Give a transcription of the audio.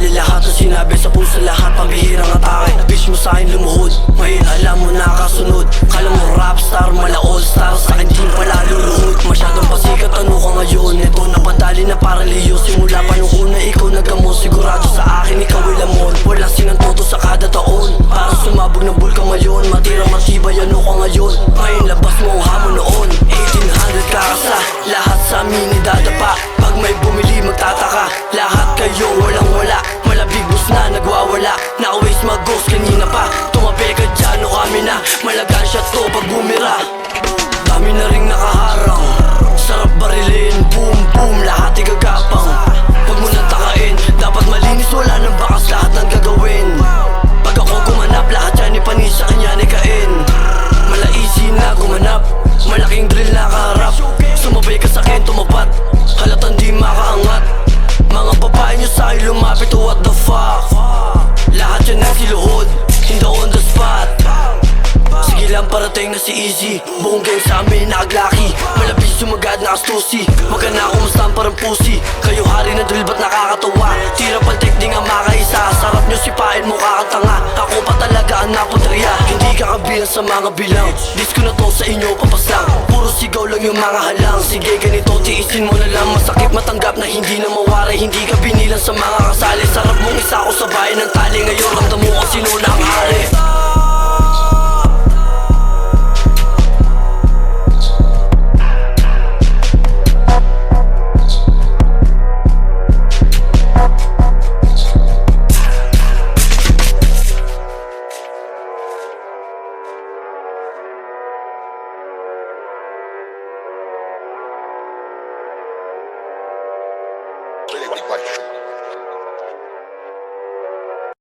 bali lahat ang sinabi sa puso, lahat pambihirang atake. Bitch mo sa'kin lumuhod, ngayon alam mo nakasunod. Kala mo rapstar, mala all-star, sa'kin di pala luluhod. Masyadong pasikat, ano ka ngayon? Ito napadali na parang Leo. Simula pa nung una ikaw nagamo, sigurado sa akin ikaw ay lamon. Walang sinantoto sa kada taon, parang sumabog ng bulkan ngayon. Matirang matibay, ano ka ngayon? Ngayon labas mo ang hamon noon. 1800 kakasa, lahat sa amin idadapa. Pag may bumili magtataka, lahat kayo walang wala. Malabig bus na nagwawala, na-waste mag-ghost kanina pa. Tumabi ka dyan o kami na, malagan shot to pag bumira. Dami na ring nakaharang, sarap barilin, boom boom, lahat igagapang. Pag mo nang takain, dapat malinis, wala nang bakas, lahat ng gagawin. Pag ako gumanap, lahat yan ipanis, sa kanya nikain. Mala easy na gumanap, malaking drill na kaharap. Sumabay ka sa'kin, tumapat, halatang di makaangat. Mga babae nyo sa'yo lumapit, what the fuck? Lahat yan ang siluhod, hindi on the spot. Sige lang, parating na si Easy, buong gang sa amin nakaglaki. Malabis sumagad na astusi, wag ka na kumustan parang pussy. Kayo hari na drill, ba't nakakatawa? Tira paltek di nga makaisa, sarap nyo sipain mo kakatanga. Ako pa talaga ang naputriya, hindi ka kabilang sa mga bilang. Disco na to sa inyo papaslang, puro sigaw lang yung mga halang. Sige ganito, tiisin mo na lang, masakit matanggap na hindi na mawaray. Hindi ka binilang sa mga kasali, sarap mong isa ko sa bayan ng tali. Ngayon ramdam mo kung sino na ang hari. Really, what